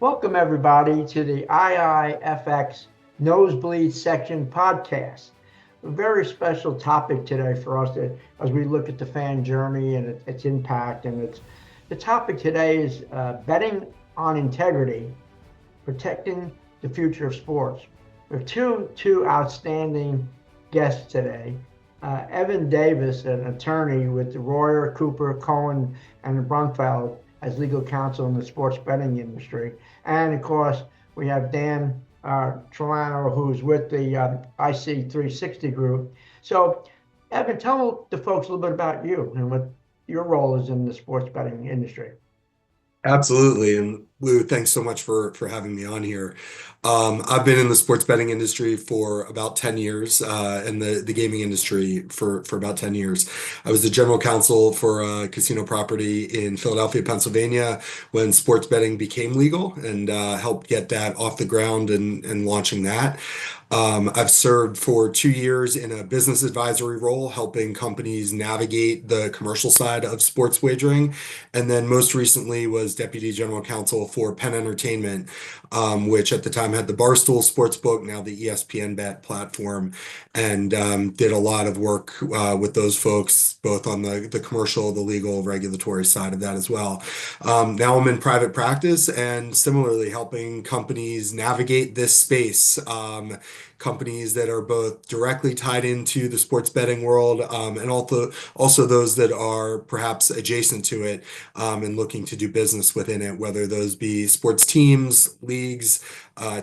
Welcome, everybody, to the IIFX Nosebleed Section podcast. A very special topic today for us as we look at the fan journey and its impact. And the topic today is betting on integrity, protecting the future of sports. We have two outstanding guests today. Evan Davis, an attorney with Royer, Cooper, Cohen, and Brunfeld as legal counsel in the sports betting industry. And of course, we have Dan Trolano, who's with the IC 360 group. So, Evan, tell the folks a little bit about you and what your role is in the sports betting industry. Absolutely. And Lou, thanks so much for having me on here. I've been in the sports betting industry for about 10 years, and the gaming industry for about 10 years. I was the general counsel for a casino property in Philadelphia, Pennsylvania, when sports betting became legal, and helped get that off the ground and launching that. I've served for 2 years in a business advisory role, helping companies navigate the commercial side of sports wagering. And then most recently was deputy general counsel for Penn Entertainment, which at the time had the Barstool Sportsbook, now the ESPN Bet platform, and did a lot of work with those folks, both on the commercial, the legal, regulatory side of that as well. Now I'm in private practice and similarly helping companies navigate this space. Companies that are both directly tied into the sports betting world, and also those that are perhaps adjacent to it, and looking to do business within it, whether those be sports teams, leagues,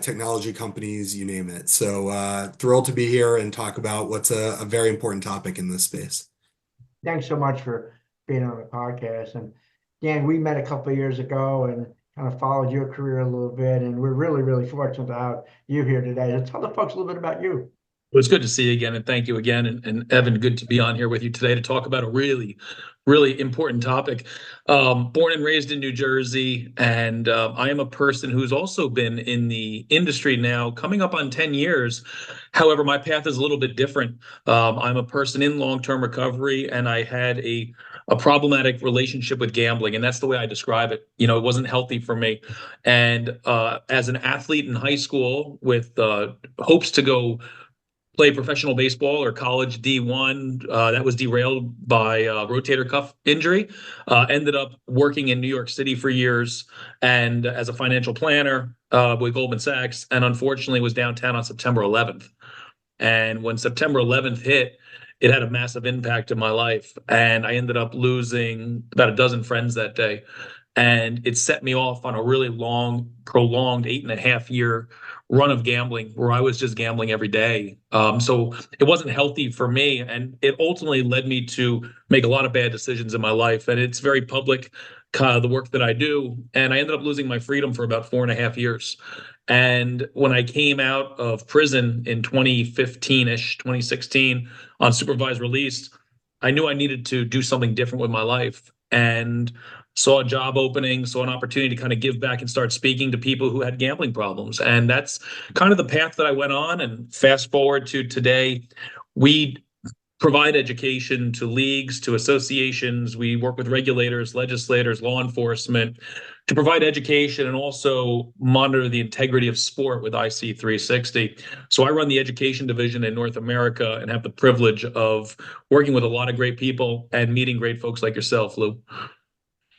technology companies, you name it. So thrilled to be here and talk about what's a very important topic in this space. Thanks so much for being on the podcast. And Dan, we met a couple of years ago and kind of followed your career a little bit. And we're really, really fortunate to have you here today. So tell the folks a little bit about you. It was good to see you again, and thank you again. And Evan, good to be on here with you today to talk about a really, really important topic. Born and raised in New Jersey, and I am a person who's also been in the industry now, coming up on 10 years. However, my path is a little bit different. I'm a person in long-term recovery, and I had a problematic relationship with gambling, and that's the way I describe it. You know, it wasn't healthy for me. And as an athlete in high school with hopes to go play professional baseball or college D1. That was derailed by rotator cuff injury. Ended up working in New York City for years and as a financial planner with Goldman Sachs, and unfortunately was downtown on September 11th. And when September 11th hit, it had a massive impact in my life. And I ended up losing about a dozen friends that day. And it set me off on a really long, prolonged 8.5 year run of gambling where I was just gambling every day. So it wasn't healthy for me. And it ultimately led me to make a lot of bad decisions in my life. And it's very public, the work that I do. And I ended up losing my freedom for about 4.5 years. And when I came out of prison in 2015-ish, 2016, on supervised release, I knew I needed to do something different with my life. And saw a job opening, saw an opportunity to kind of give back and start speaking to people who had gambling problems. And that's kind of the path that I went on. And fast forward to today, we provide education to leagues, to associations. We work with regulators, legislators, law enforcement to provide education and also monitor the integrity of sport with IC 360. So I run the education division in North America and have the privilege of working with a lot of great people and meeting great folks like yourself, Lou.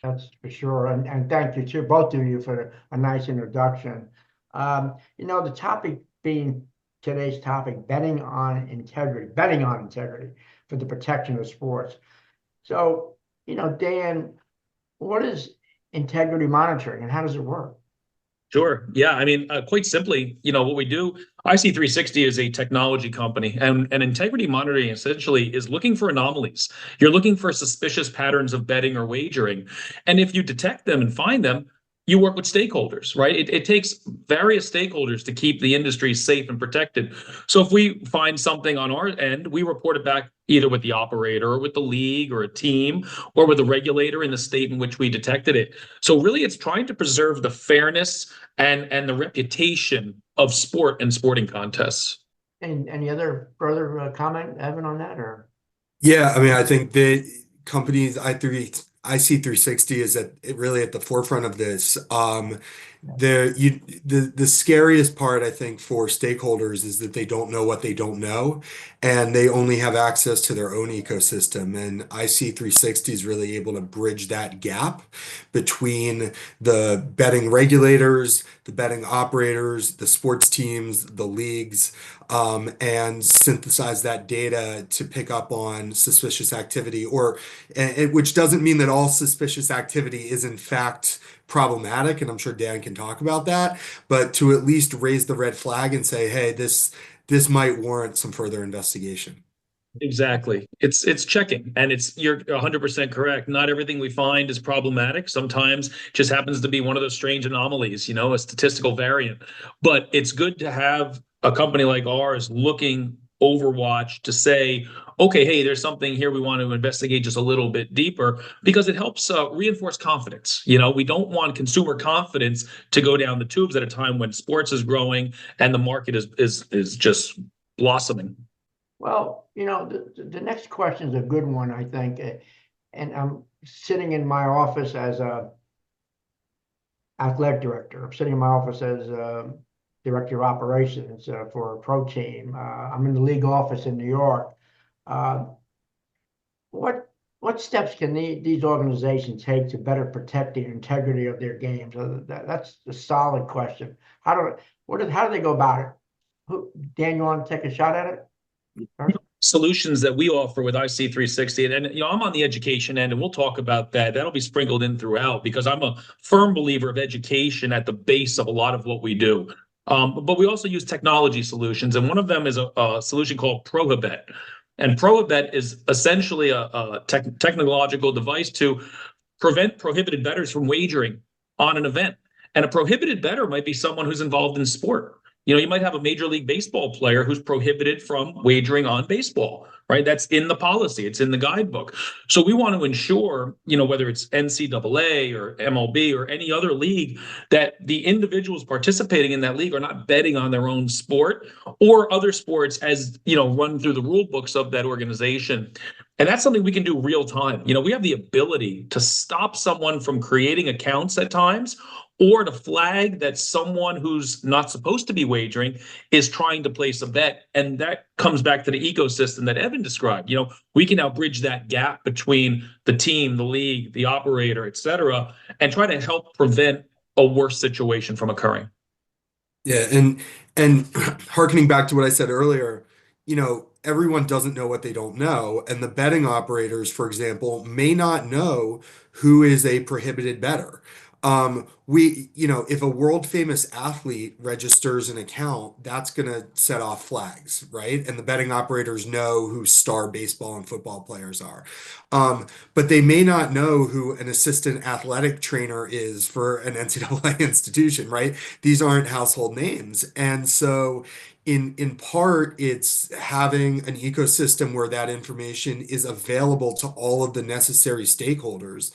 That's for sure. And thank you to both of you for a nice introduction. The topic being today's topic, betting on integrity for the protection of sports. So, Dan, what is integrity monitoring and how does it work? Sure. Yeah. I mean, quite simply, what we do, IC360 is a technology company, and integrity monitoring essentially is looking for anomalies. You're looking for suspicious patterns of betting or wagering. And if you detect them and find them, you work with stakeholders, right? It takes various stakeholders to keep the industry safe and protected. So if we find something on our end, we report it back either with the operator or with the league or a team or with a regulator in the state in which we detected it. So really it's trying to preserve the fairness and the reputation of sport and sporting contests. And any other further comment, Evan, on that? Or Yeah, I mean, I think the companies IC360 is really at the forefront of this. The scariest part, I think, for stakeholders is that they don't know what they don't know, and they only have access to their own ecosystem. And IC360 is really able to bridge that gap between the betting regulators, the betting operators, the sports teams, the leagues, and synthesize that data to pick up on suspicious activity, which doesn't mean that all suspicious activity is in fact problematic, and I'm sure Dan can talk about that, but to at least raise the red flag and say, hey, this might warrant some further investigation. Exactly. It's checking, and you're 100% correct. Not everything we find is problematic. Sometimes it just happens to be one of those strange anomalies, a statistical variant. But it's good to have a company like ours looking Overwatch to say, okay, hey, there's something here we want to investigate just a little bit deeper, because it helps reinforce confidence. We don't want consumer confidence to go down the tubes at a time when sports is growing and the market is just blossoming. Well, the next question is a good one, I think. And I'm sitting in my office as a athletic director. I'm sitting in my office as director of operations for a pro team. I'm in the league office in New York. What steps can these organizations take to better protect the integrity of their games? That's a solid question. How do they go about it? Dan, you want to take a shot at it? Solutions that we offer with IC360, and I'm on the education end, and we'll talk about that. That'll be sprinkled in throughout, because I'm a firm believer of education at the base of a lot of what we do. But we also use technology solutions, and one of them is a solution called Prohibet. And Prohibet is essentially a technological device to prevent prohibited bettors from wagering on an event. And a prohibited bettor might be someone who's involved in sport. You might have a Major League Baseball player who's prohibited from wagering on baseball, right? That's in the policy. It's in the guidebook. So we want to ensure, whether it's NCAA or MLB or any other league, that the individuals participating in that league are not betting on their own sport or other sports as, run through the rule books of that organization. And that's something we can do real time. We have the ability to stop someone from creating accounts at times, or to flag that someone who's not supposed to be wagering is trying to place a bet. And that comes back to the ecosystem that Evan described. We can now bridge that gap between the team, the league, the operator, et cetera, and try to help prevent a worse situation from occurring. Yeah, and hearkening back to what I said earlier, everyone doesn't know what they don't know, and the betting operators, for example, may not know who is a prohibited bettor. If a world famous athlete registers an account, that's going to set off flags, right? And the betting operators know who star baseball and football players are. But they may not know who an assistant athletic trainer is for an NCAA institution, right? These aren't household names. And so in part, it's having an ecosystem where that information is available to all of the necessary stakeholders.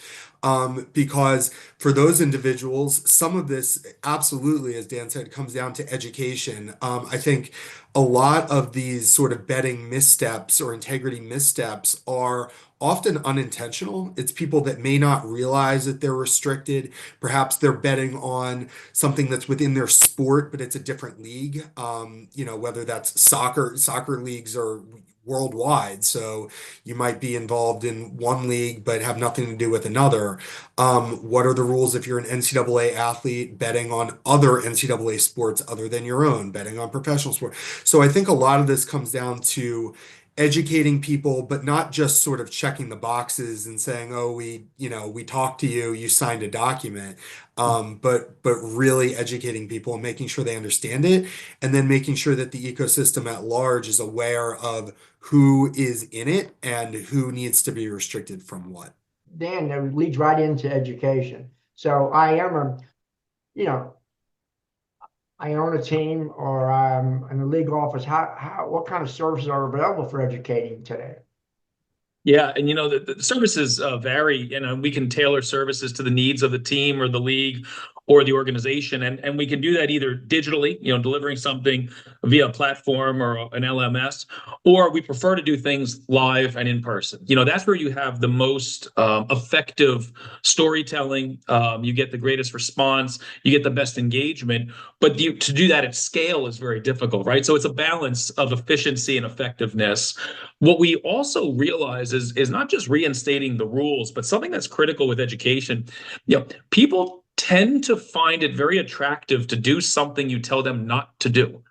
Because for those individuals, some of this absolutely, as Dan said, comes down to education. I think a lot of these sort of betting missteps or integrity missteps are often unintentional. It's people that may not realize that they're restricted. Perhaps they're betting on something that's within their sport, but it's a different league. Whether that's soccer leagues are worldwide. So you might be involved in one league, but have nothing to do with another. What are the rules if you're an NCAA athlete betting on other NCAA sports other than your own, betting on professional sport? So I think a lot of this comes down to educating people, but not just sort of checking the boxes and saying, oh, we talked to you, you signed a document, but really educating people and making sure they understand it, and then making sure that the ecosystem at large is aware of who is in it and who needs to be restricted from what. Dan, that leads right into education. So I own a team, or I'm in the league office. What kind of services are available for educating today? Yeah, and the services vary. We can tailor services to the needs of the team or the league, or the organization. And we can do that either digitally, delivering something via a platform or an LMS, or we prefer to do things live and in person. That's where you have the most effective storytelling. You get the greatest response, you get the best engagement, but to do that at scale is very difficult, right? So it's a balance of efficiency and effectiveness. What we also realize is not just reinstating the rules, but something that's critical with education. People tend to find it very attractive to do something you tell them not to do.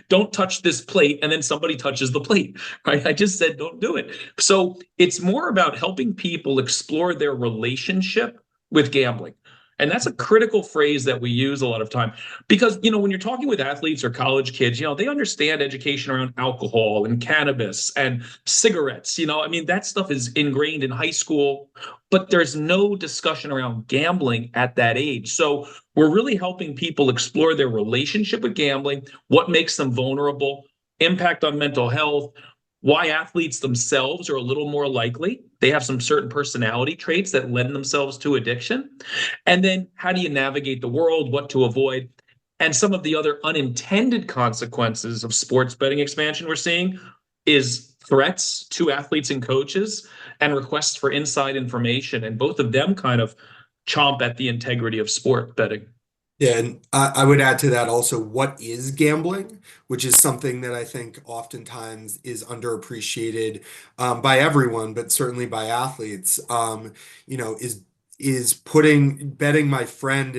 Don't touch this plate, and then somebody touches the plate, right? I just said don't do it. So it's more about helping people explore their relationship with gambling. And that's a critical phrase that we use a lot of time because, when you're talking with athletes or college kids, they understand education around alcohol and cannabis and cigarettes. That stuff is ingrained in high school, but there's no discussion around gambling at that age. So we're really helping people explore their relationship with gambling, what makes them vulnerable, impact on mental health, why athletes themselves are a little more likely. They have some certain personality traits that lend themselves to addiction. And then how do you navigate the world, what to avoid, and some of the other unintended consequences of sports betting expansion we're seeing is threats to athletes and coaches and requests for inside information. And both of them kind of chomp at the integrity of sport betting. Yeah, and I would add to that also, what is gambling, which is something that I think oftentimes is underappreciated by everyone, but certainly by athletes. Is betting my friend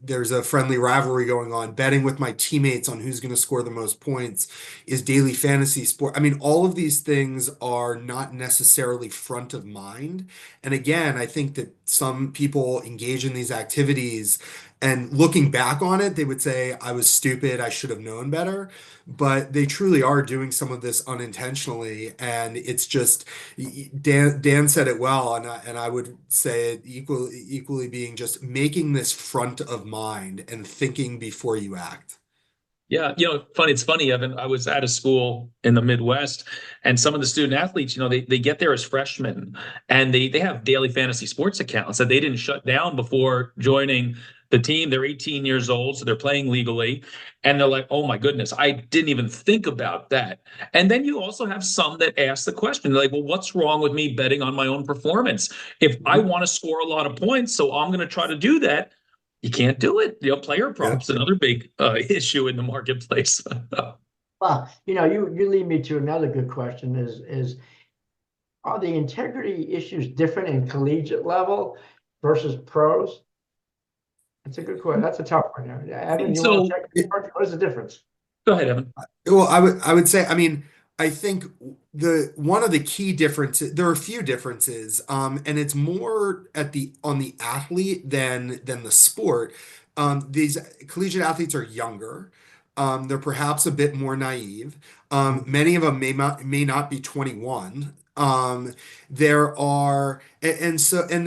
there's a friendly rivalry going on, betting with my teammates on who's going to score the most points, is daily fantasy sport. All of these things are not necessarily front of mind. And again, I think that some people engage in these activities and looking back on it, they would say, I was stupid, I should have known better. But they truly are doing some of this unintentionally. And it's just, Dan said it well, and I would say it equally being just making this front of mind and thinking before you act. Yeah, it's funny, Evan. I was at a school in the Midwest, and some of the student athletes, they get there as freshmen, and they have daily fantasy sports accounts that they didn't shut down before joining the team. They're 18 years old, so they're playing legally, and they're like, "Oh my goodness, I didn't even think about that." And then you also have some that ask the question, they're like, "Well, what's wrong with me betting on my own performance? If I want to score a lot of points, so I'm going to try to do that." You can't do it. Player props, another big issue in the marketplace. Well, you lead me to another good question is are the integrity issues different in collegiate level versus pros? That's a good question. That's a tough one. Evan, you want to check? What is the difference? Go ahead, Evan. Well, I would say, I think one of the key differences, there are a few differences, and it's more on the athlete than the sport. These collegiate athletes are younger. They're perhaps a bit more naive. Many of them may not be 21. And they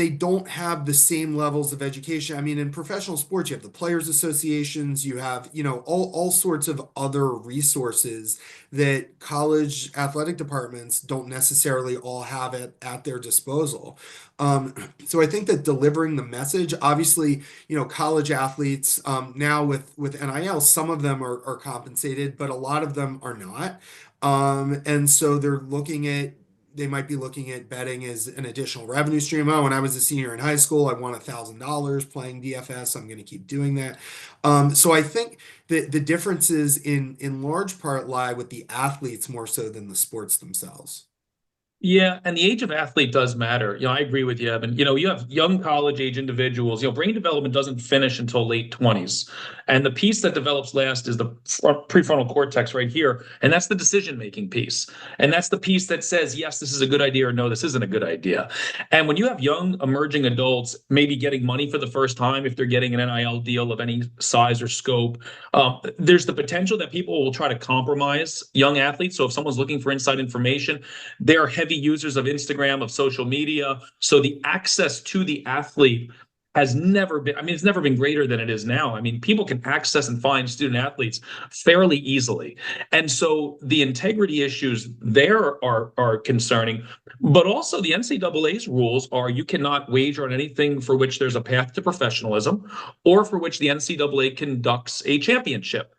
don't have the same levels of education. In professional sports, you have the players associations, you have, all sorts of other resources that college athletic departments don't necessarily all have at their disposal. So I think that delivering the message, obviously, college athletes, now with NIL, some of them are compensated, but a lot of them are not. And so they might be looking at betting as an additional revenue stream. Oh, when I was a senior in high school, I won $1,000 playing DFS. I'm going to keep doing that. So I think that the differences in large part lie with the athletes more so than the sports themselves. Yeah, and the age of athlete does matter. I agree with you, Evan. You have young college age individuals. Brain development doesn't finish until late 20s. And the piece that develops last is the prefrontal cortex right here. And that's the decision-making piece. And that's the piece that says, yes, this is a good idea, or no, this isn't a good idea. And when you have young emerging adults maybe getting money for the first time, if they're getting an NIL deal of any size or scope, there's the potential that people will try to compromise young athletes. So if someone's looking for inside information, they're heavy users of Instagram, of social media. So the access to the athlete has never been, I mean, it's never been greater than it is now. I mean, people can access and find student athletes fairly easily. And so the integrity issues there are concerning, but also the NCAA's rules are you cannot wager on anything for which there's a path to professionalism or for which the NCAA conducts a championship.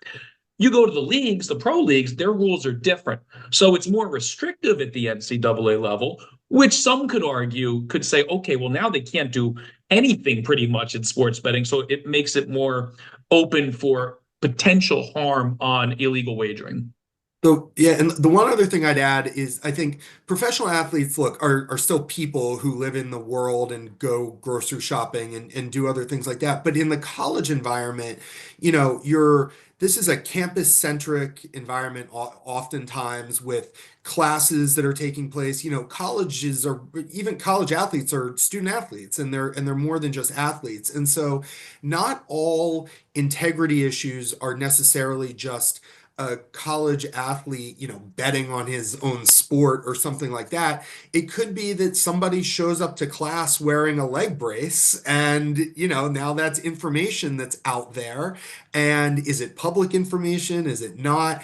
You go to the leagues, the pro leagues, their rules are different. So it's more restrictive at the NCAA level, which some could argue could say, okay, well, now they can't do anything pretty much in sports betting. So it makes it more open for potential harm on illegal wagering. So yeah, and the one other thing I'd add is I think professional athletes, look, are still people who live in the world and go grocery shopping and do other things like that. But in the college environment, you're this is a campus-centric environment oftentimes with classes that are taking place. Colleges are even college athletes are student athletes and they're more than just athletes. And so not all integrity issues are necessarily just a college athlete, betting on his own sport or something like that. It could be that somebody shows up to class wearing a leg brace and, now that's information that's out there. And is it public information? Is it not?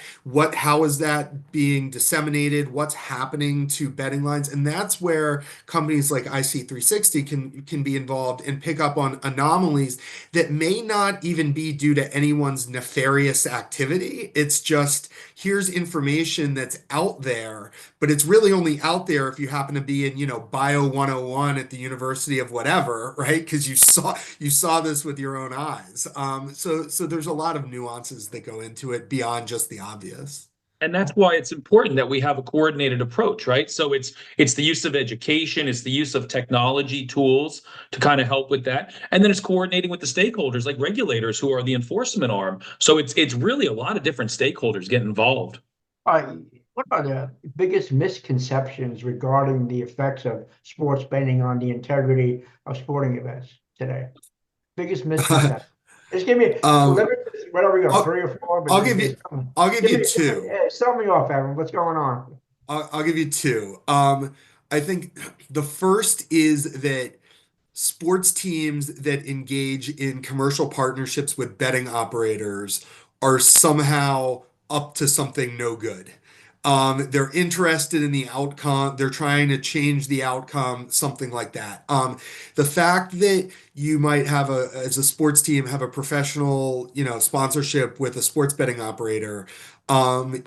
How is that being disseminated? What's happening to betting lines? And that's where companies like IC360 can be involved and pick up on anomalies that may not even be due to anyone's nefarious activity. It's just here's information that's out there, but it's really only out there if you happen to be in, Bio 101 at the University of whatever, right? Because you saw this with your own eyes. So there's a lot of nuances that go into it beyond just the obvious. And that's why it's important that we have a coordinated approach, right? So it's the use of education, it's the use of technology tools to kind of help with that, and then it's coordinating with the stakeholders like regulators who are the enforcement arm. So it's really a lot of different stakeholders get involved. What are the biggest misconceptions regarding the effects of sports betting on the integrity of sporting events today? Biggest misconception. Just give me, whatever we go, 3 or 4. But I'll give you two. Start me off, Evan. What's going on? I'll give you two. I think the first is that sports teams that engage in commercial partnerships with betting operators are somehow up to something no good. They're interested in the outcome. They're trying to change the outcome, something like that. The fact that you might have as a sports team, have a professional, sponsorship with a sports betting operator,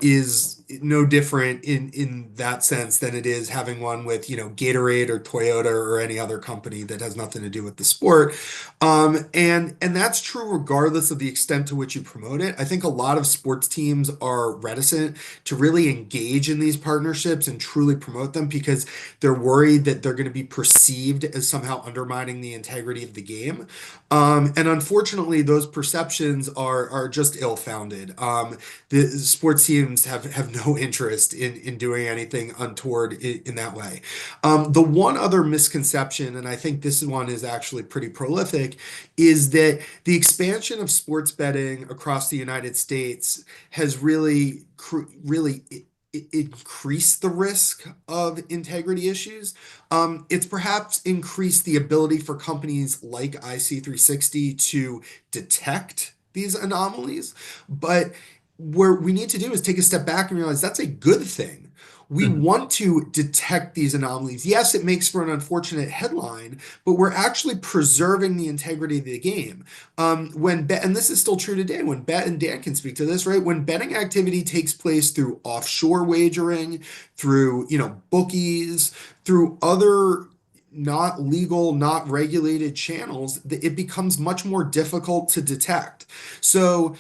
is no different in that sense than it is having one with, Gatorade or Toyota or any other company that has nothing to do with the sport. And that's true regardless of the extent to which you promote it. I think a lot of sports teams are reticent to really engage in these partnerships and truly promote them because they're worried that they're going to be perceived as somehow undermining the integrity of the game. And unfortunately, those perceptions are just ill-founded. The sports teams have no interest in doing anything untoward in that way. The one other misconception, and I think this one is actually pretty prolific, is that the expansion of sports betting across the United States has really increased the risk of integrity issues. It's perhaps increased the ability for companies like IC360 to detect these anomalies, but what we need to do is take a step back and realize that's a good thing. We want to detect these anomalies. Yes, it makes for an unfortunate headline, but we're actually preserving the integrity of the game. And this is still true today, when and Dan can speak to this, right? When betting activity takes place through offshore wagering, through, bookies, through other not legal, not regulated channels, it becomes much more difficult to detect. So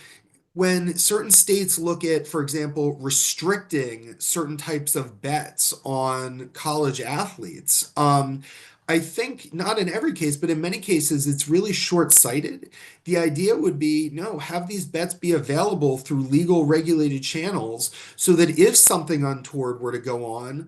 when certain states look at, for example, restricting certain types of bets on college athletes, I think not in every case, but in many cases, it's really short-sighted. The idea would be, no, have these bets be available through legal regulated channels so that if something untoward were to go on,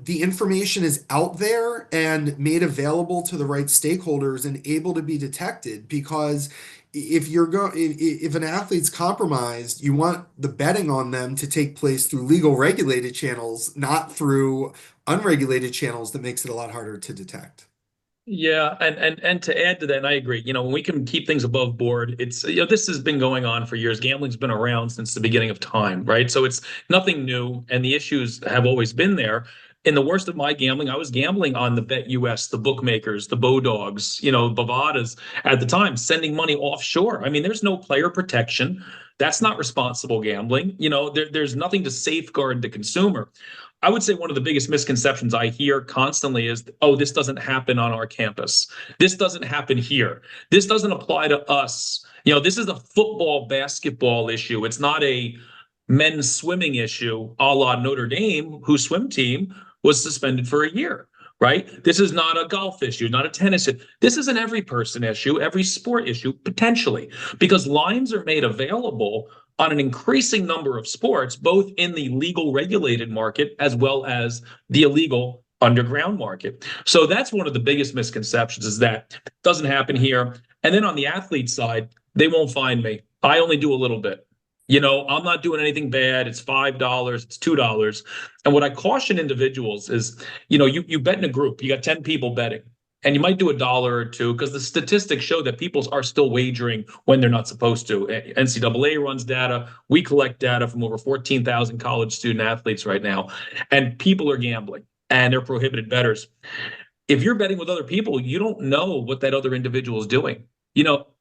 the information is out there and made available to the right stakeholders and able to be detected. Because if an athlete's compromised, you want the betting on them to take place through legal regulated channels, not through unregulated channels that makes it a lot harder to detect. Yeah, and to add to that, and I agree, when we can keep things above board, it's this has been going on for years. Gambling's been around since the beginning of time, right? So it's nothing new, and the issues have always been there. In the worst of my gambling, I was gambling on the Bet US, the bookmakers, the Bodogs, Bovadas at the time, sending money offshore. I mean, there's no player protection. That's not responsible gambling. There's nothing to safeguard the consumer. I would say one of the biggest misconceptions I hear constantly is, oh, this doesn't happen on our campus. This doesn't happen here. This doesn't apply to us. This is a football, basketball issue. It's not a men's swimming issue, a la Notre Dame, whose swim team was suspended for a year, right? This is not a golf issue, not a tennis issue. This is an every person issue, every sport issue, potentially, because lines are made available on an increasing number of sports, both in the legal regulated market as well as the illegal underground market. So that's one of the biggest misconceptions, is that it doesn't happen here. And then on the athlete side, they won't find me. I only do a little bit. I'm not doing anything bad. It's $5, it's $2. And what I caution individuals is, you bet in a group, you got 10 people betting. And you might do $1 or $2, because the statistics show that people are still wagering when they're not supposed to. NCAA runs data. We collect data from over 14,000 college student athletes right now. And people are gambling, and they're prohibited bettors. If you're betting with other people, you don't know what that other individual is doing.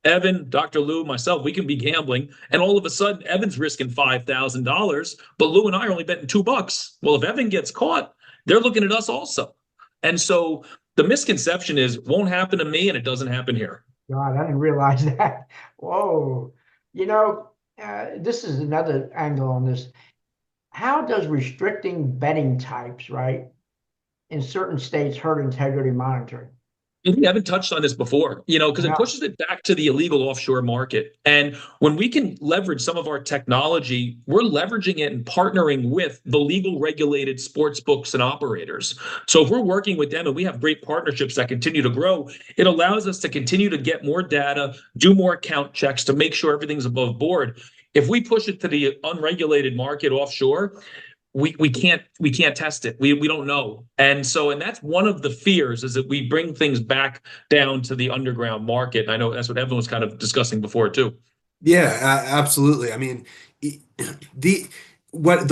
Evan, Dr. Lou, myself, we can be gambling, and all of a sudden Evan's risking $5,000, but Lou and I are only betting $2. Well, if Evan gets caught, they're looking at us also. And so the misconception is, won't happen to me, and it doesn't happen here. God, I didn't realize that. Whoa. This is another angle on this. How does restricting betting types, right, in certain states hurt integrity monitoring? We haven't touched on this before, because it pushes it back to the illegal offshore market. And when we can leverage some of our technology, we're leveraging it and partnering with the legal regulated sports books and operators. So if we're working with them and we have great partnerships that continue to grow, it allows us to continue to get more data, do more account checks to make sure everything's above board. If we push it to the unregulated market offshore, we can't test it. We don't know. And that's one of the fears, is that we bring things back down to the underground market. And I know that's what everyone was kind of discussing before too. Yeah, absolutely. I mean, the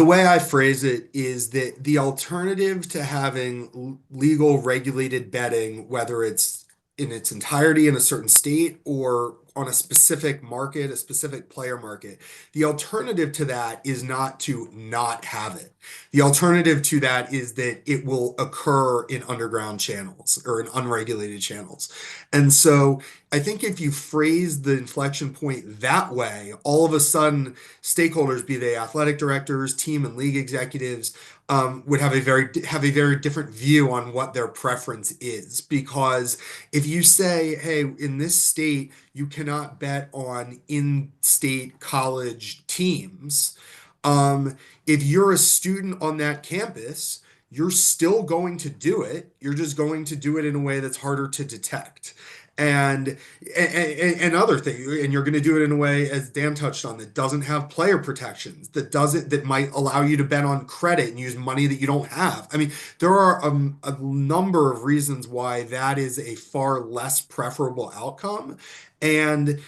way I phrase it is that the alternative to having legal regulated betting, whether it's in its entirety in a certain state or on a specific market, a specific player market, the alternative to that is not to not have it. The alternative to that is that it will occur in underground channels or in unregulated channels. And so I think if you phrase the inflection point that way, all of a sudden stakeholders, be they athletic directors, team and league executives, would have a very different view on what their preference is. Because if you say, hey, in this state, you cannot bet on in-state college teams, if you're a student on that campus, you're still going to do it. You're just going to do it in a way that's harder to detect. And other thing, and you're going to do it in a way, as Dan touched on, that doesn't have player protections, that might allow you to bet on credit and use money that you don't have. I mean, there are a number of reasons why that is a far less preferable outcome. And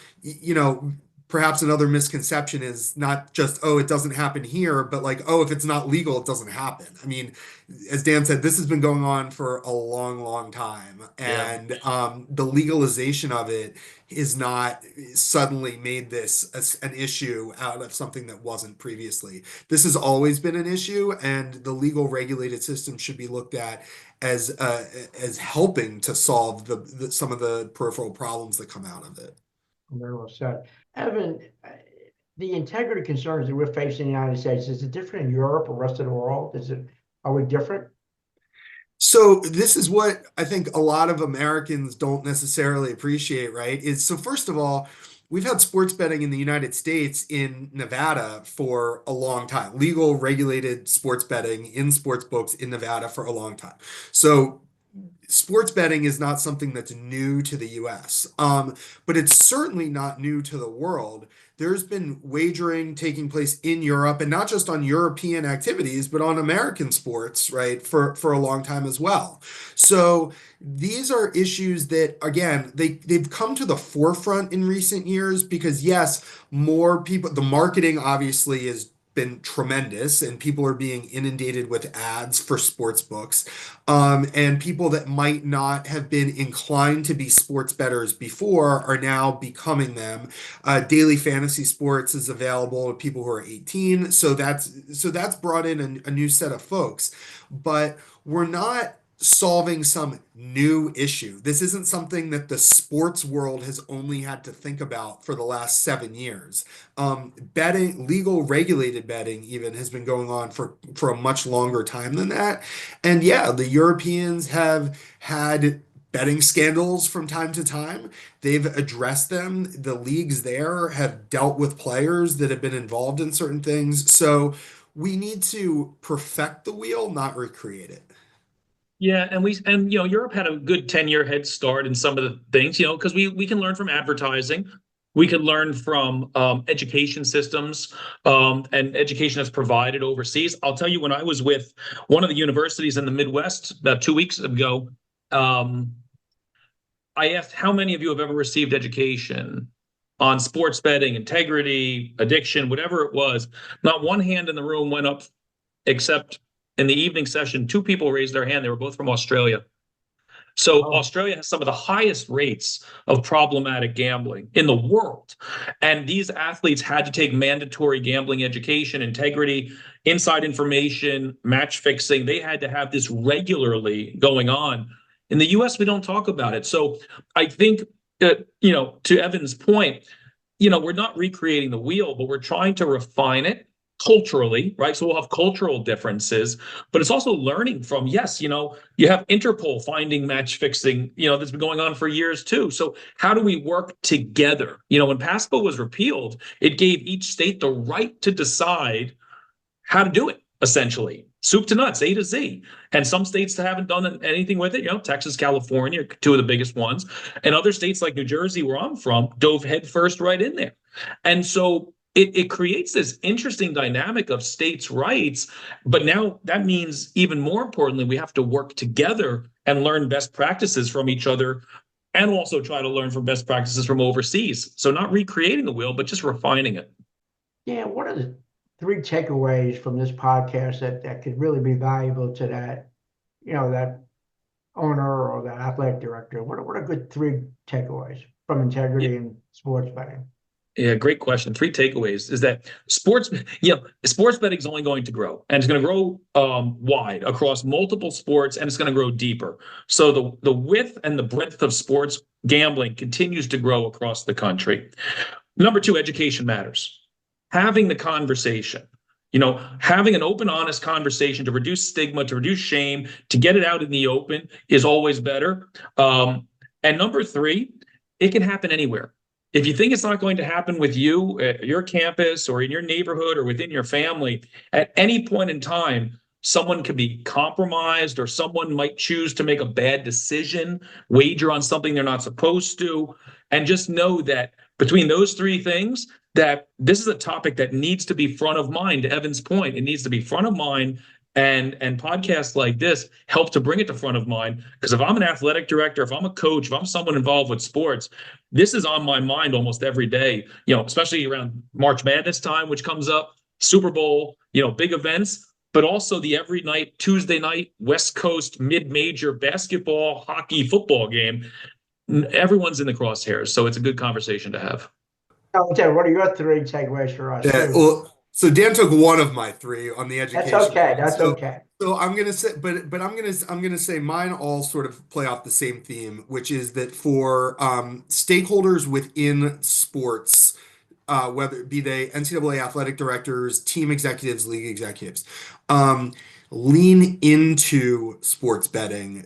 perhaps another misconception is not just, oh, it doesn't happen here, but like, oh, if it's not legal, it doesn't happen. I mean, as Dan said, this has been going on for a long, long time. And the legalization of it is not suddenly made this an issue out of something that wasn't previously. This has always been an issue, and the legal regulated system should be looked at as helping to solve some of the peripheral problems that come out of it. Very well said. Evan, the integrity concerns that we're facing in the United States, is it different in Europe or rest of the world? Are we different? So this is what I think a lot of Americans don't necessarily appreciate, right? So first of all, we've had sports betting in the United States in Nevada for a long time, legal regulated sports betting in sports books in Nevada for a long time. So sports betting is not something that's new to the US, but it's certainly not new to the world. There's been wagering taking place in Europe, and not just on European activities, but on American sports, right, for a long time as well. So these are issues that, again, they've come to the forefront in recent years because, yes, more people, the marketing obviously has been tremendous, and people are being inundated with ads for sports books. And people that might not have been inclined to be sports bettors before are now becoming them. Daily fantasy sports is available to people who are 18, so that's brought in a new set of folks. But we're not solving some new issue. This isn't something that the sports world has only had to think about for the last 7 years. Betting, legal regulated betting even, has been going on for a much longer time than that. And yeah, the Europeans have had betting scandals from time to time. They've addressed them. The leagues there have dealt with players that have been involved in certain things. So we need to perfect the wheel, not recreate it. Yeah, and Europe had a good 10-year head start in some of the things, because we can learn from advertising. We can learn from education systems and education that's provided overseas. I'll tell you, when I was with one of the universities in the Midwest about 2 weeks ago, I asked how many of you have ever received education on sports betting, integrity, addiction, whatever it was. Not one hand in the room went up, except in the evening session, 2 people raised their hand. They were both from Australia. So Australia has some of the highest rates of problematic gambling in the world. And these athletes had to take mandatory gambling education, integrity, inside information, match fixing. They had to have this regularly going on. In the US, we don't talk about it. So I think that, to Evan's point, we're not recreating the wheel, but we're trying to refine it culturally, right? So we'll have cultural differences, but it's also learning from, yes, you have Interpol finding match fixing, that's been going on for years too. So how do we work together? When PASPA was repealed, it gave each state the right to decide how to do it, essentially. Soup to nuts, A to Z. And some states haven't done anything with it. Texas, California, 2 of the biggest ones. And other states like New Jersey, where I'm from, dove headfirst right in there. And so it creates this interesting dynamic of states' rights, but now that means, even more importantly, we have to work together and learn best practices from each other, and also try to learn from best practices from overseas. So not recreating the wheel, but just refining it. Yeah, what are the 3 takeaways from this podcast that could really be valuable to that, that owner or that athletic director? What are good 3 takeaways from integrity and sports betting? Yeah, great question. 3 takeaways is that sports betting is only going to grow, and it's going to grow wide across multiple sports, and it's going to grow deeper. So the width and the breadth of sports gambling continues to grow across the country. Number 2, education matters. Having the conversation, having an open, honest conversation to reduce stigma, to reduce shame, to get it out in the open is always better. And number 3, it can happen anywhere. If you think it's not going to happen with you at your campus or in your neighborhood or within your family, at any point in time, someone could be compromised, or someone might choose to make a bad decision, wager on something they're not supposed to. And just know that between those 3 things, that this is a topic that needs to be front of mind. To Evan's point, it needs to be front of mind. And podcasts like this help to bring it to front of mind, because if I'm an athletic director, if I'm a coach, if I'm someone involved with sports, this is on my mind almost every day, especially around March Madness time, which comes up, Super Bowl, big events, but also the every night, Tuesday night, West Coast mid-major basketball, hockey, football game. Everyone's in the crosshairs. So it's a good conversation to have. Okay, what are your 3 takeaways for us? Yeah, well, so Dan took one of my 3 on the education. That's okay. That's okay. So I'm gonna say, but I'm gonna say mine all sort of play off the same theme, which is that for stakeholders within sports, whether it be they NCAA athletic directors, team executives, league executives, lean into sports betting.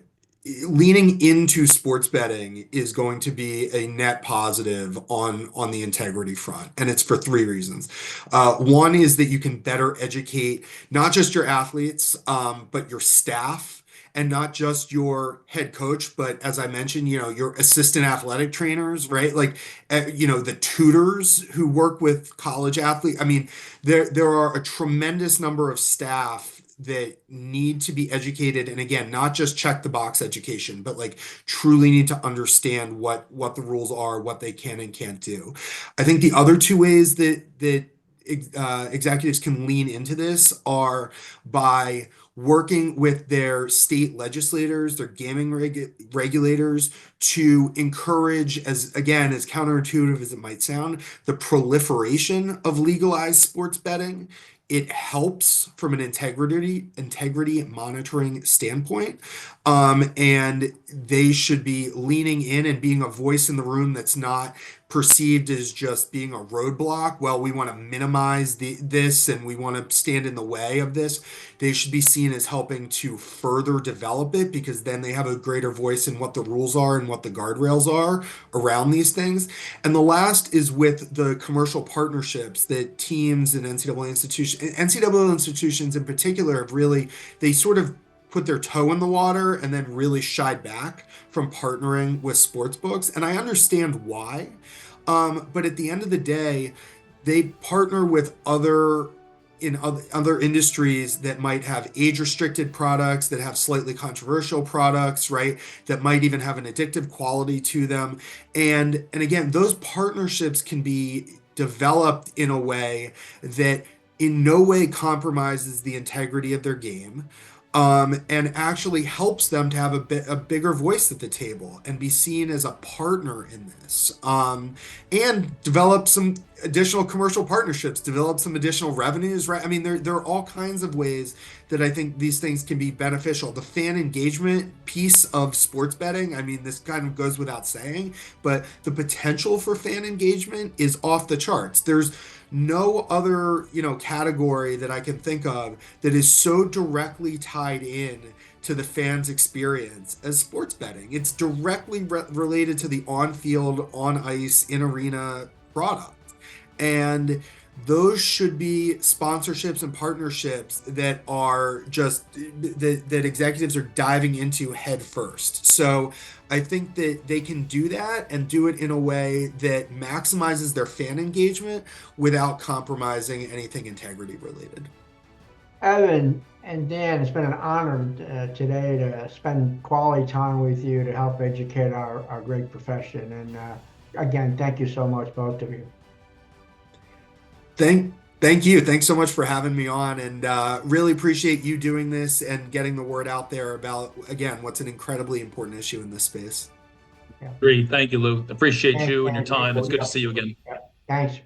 Leaning into sports betting is going to be a net positive on the integrity front, and it's for 3 reasons. One is that you can better educate not just your athletes, but your staff and not just your head coach, but as I mentioned, your assistant athletic trainers, right? Like, the tutors who work with college athletes. I mean, there are a tremendous number of staff that need to be educated, and again, not just check the box education, but like truly need to understand what the rules are, what they can and can't do. I think the other two ways that executives can lean into this are by working with their state legislators, their gaming regulators, to encourage, as counterintuitive as it might sound, the proliferation of legalized sports betting. It helps from an integrity monitoring standpoint. And they should be leaning in and being a voice in the room that's not perceived as just being a roadblock. Well, we want to minimize this and we want to stand in the way of this. They should be seen as helping to further develop it, because then they have a greater voice in what the rules are and what the guardrails are around these things. And the last is with the commercial partnerships that teams and NCAA institutions in particular have really, they sort of put their toe in the water and then really shied back from partnering with sports books. And I understand why. But at the end of the day, they partner with other industries that might have age restricted products, that have slightly controversial products, right? That might even have an addictive quality to them. And again, those partnerships can be developed in a way that in no way compromises the integrity of their game. And actually helps them to have a bigger voice at the table and be seen as a partner in this, and develop some additional commercial partnerships, develop some additional revenues, right? I mean, there are all kinds of ways that I think these things can be beneficial. The fan engagement piece of sports betting, I mean, this kind of goes without saying, but the potential for fan engagement is off the charts. There's no other, category that I can think of that is so directly tied in to the fans' experience as sports betting. It's directly related to the on-field, on-ice, in-arena product. And those should be sponsorships and partnerships that are just that executives are diving into head first. So I think that they can do that and do it in a way that maximizes their fan engagement without compromising anything integrity related. Evan and Dan, it's been an honor today to spend quality time with you to help educate our great profession. And again, thank you so much, both of you. Thank you. Thanks so much for having me on, and really appreciate you doing this and getting the word out there about, again, what's an incredibly important issue in this space. Great. Thank you, Lou. Appreciate Thanks, you and your Dan. time. It's good to see you again. Thanks.